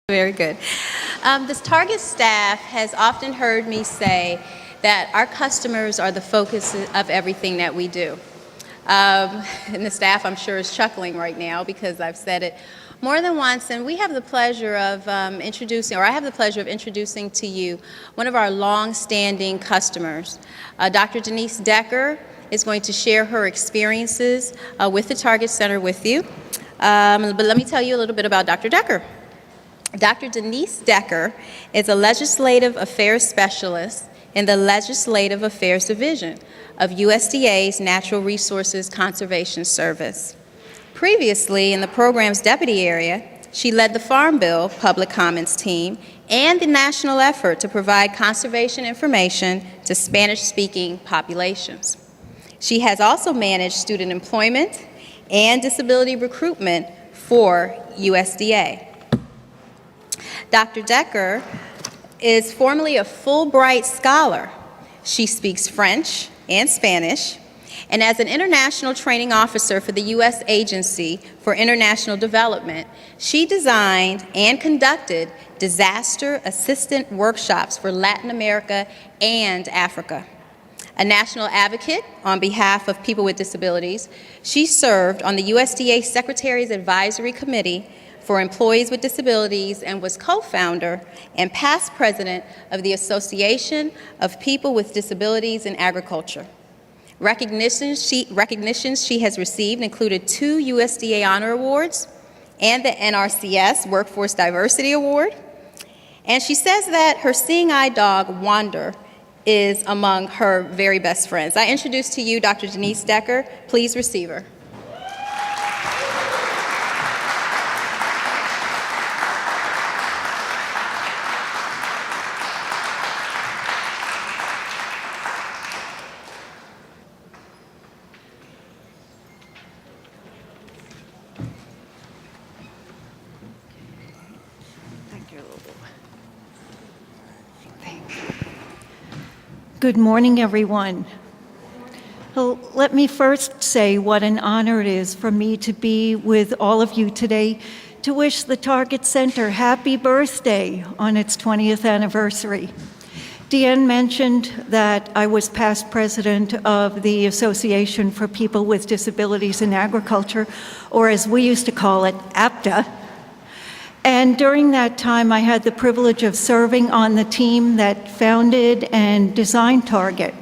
Very good. This Target staff has often heard me say that our customers are the focus of everything that we do. And the staff, I'm sure, is chuckling right now because I've said it more than once. And we have the pleasure of I have the pleasure of introducing to you one of our long-standing customers. Dr. Denise Decker is going to share her experiences with the Target Center with you. But let me tell you a little bit about Dr. Decker. Dr. Denise Decker is a Legislative Affairs Specialist in the Legislative Affairs Division of USDA's Natural Resources Conservation Service. Previously, in the program's deputy area, she led the Farm Bill Public Comments team and the national effort to provide conservation information to Spanish-speaking populations. She has also managed student employment and disability recruitment for USDA. Dr. Decker is formerly a Fulbright Scholar. She speaks French and Spanish, and as an international training officer for the U.S. Agency for International Development, she designed and conducted disaster assistant workshops for Latin America and Africa. A national advocate on behalf of people with disabilities, she served on the USDA Secretary's Advisory Committee for Employees with Disabilities and was co-founder and past president of the Association of People with Disabilities in Agriculture. Recognitions she has received included 2 USDA Honor Awards and the NRCS Workforce Diversity Award. And she says that her seeing eye dog, Wander, is among her very best friends. I introduce to you Dr. Denise Decker. Please receive her. Good morning, everyone. Well, let me first say what an honor it is for me to be with all of you today to wish the Target Center happy birthday on its 20th anniversary. Deanne mentioned that I was past president of the Association for People with Disabilities in Agriculture, or as we used to call it, APTA. And during that time, I had the privilege of serving on the team that founded and designed Target.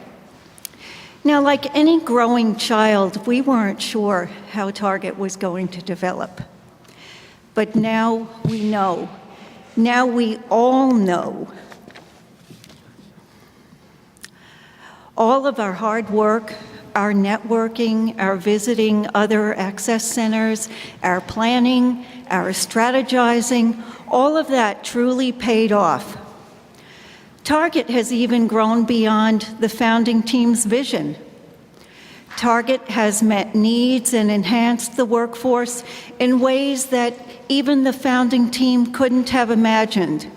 Now, like any growing child, we weren't sure how Target was going to develop. But now we know. Now we all know. All of our hard work, our networking, our visiting other access centers, our planning, our strategizing, all of that truly paid off. Target has even grown beyond the founding team's vision. Target has met needs and enhanced the workforce in ways that even the founding team couldn't have imagined.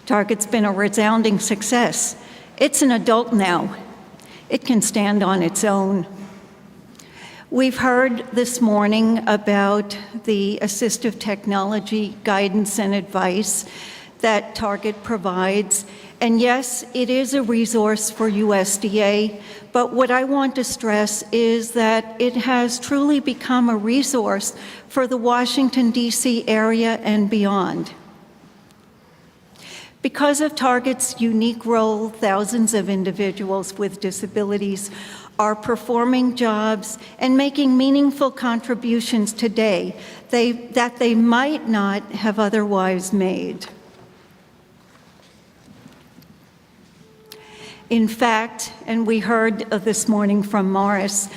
Target's been a resounding success. It's an adult now. It can stand on its own. We've heard this morning about the assistive technology guidance and advice that Target provides. And yes, it is a resource for USDA, but what I want to stress is that it has truly become a resource for the Washington, D.C. area and beyond. Because of Target's unique role, thousands of individuals with disabilities are performing jobs and making meaningful contributions today that they might not have otherwise made. In fact, and we heard this morning from Morris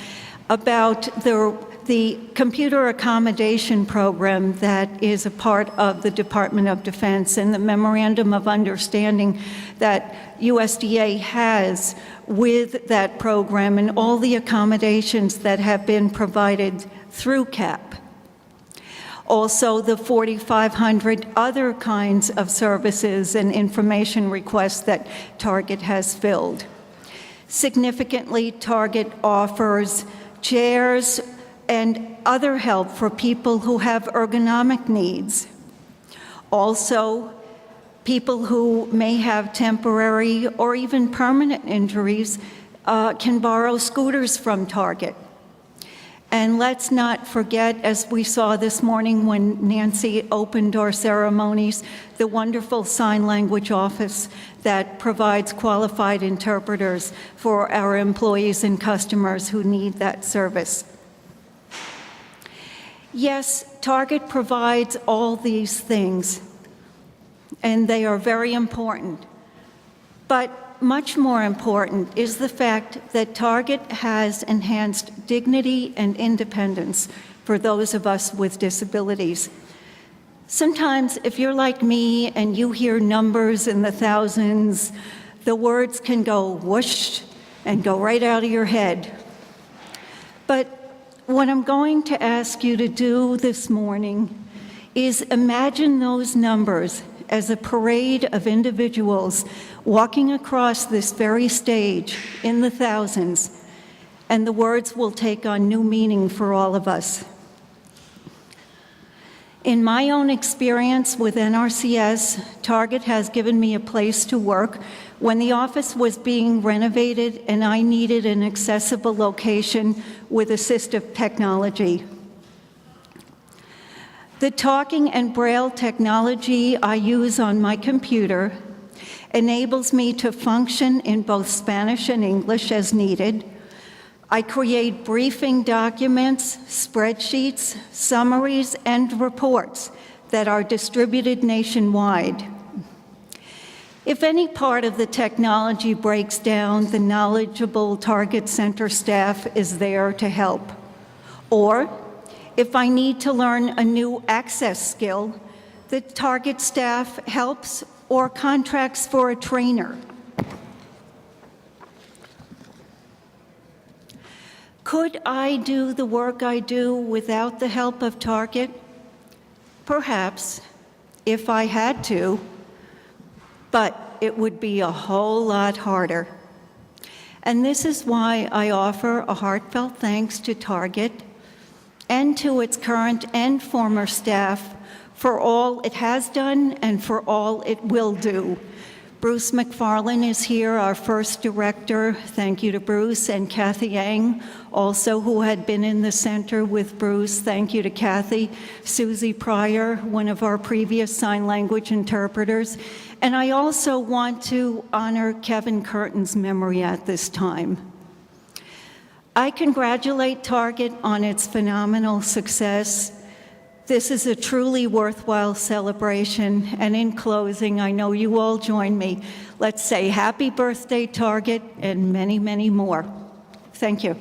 about the computer accommodation program that is a part of the Department of Defense and the Memorandum of Understanding that USDA has with that program and all the accommodations that have been provided through CAP. Also, the 4,500 other kinds of services and information requests that Target has filled. Significantly, Target offers chairs and other help for people who have ergonomic needs. Also, people who may have temporary or even permanent injuries can borrow scooters from Target. And let's not forget, as we saw this morning when Nancy opened our ceremonies, the wonderful sign language office that provides qualified interpreters for our employees and customers who need that service. Yes, Target provides all these things, and they are very important. But much more important is the fact that Target has enhanced dignity and independence for those of us with disabilities. Sometimes, if you're like me and you hear numbers in the thousands, the words can go whoosh and go right out of your head. But what I'm going to ask you to do this morning is imagine those numbers as a parade of individuals walking across this very stage in the thousands, and the words will take on new meaning for all of us. In my own experience with NRCS, Target has given me a place to work when the office was being renovated and I needed an accessible location with assistive technology. The talking and braille technology I use on my computer enables me to function in both Spanish and English as needed. I create briefing documents, spreadsheets, summaries, and reports that are distributed nationwide. If any part of the technology breaks down, the knowledgeable Target Center staff is there to help. Or, if I need to learn a new access skill, the Target staff helps or contracts for a trainer. Could I do the work I do without the help of Target? Perhaps, if I had to, but it would be a whole lot harder. And this is why I offer a heartfelt thanks to Target and to its current and former staff for all it has done and for all it will do. Bruce McFarlane is here, our first director. Thank you to Bruce, and Kathy Yang, also, who had been in the center with Bruce. Thank you to Kathy. Susie Pryor, one of our previous sign language interpreters. And I also want to honor Kevin Curtin's memory at this time. I congratulate Target on its phenomenal success. This is a truly worthwhile celebration, and in closing, I know you all join me. Let's say happy birthday, Target, and many, many more. Thank you.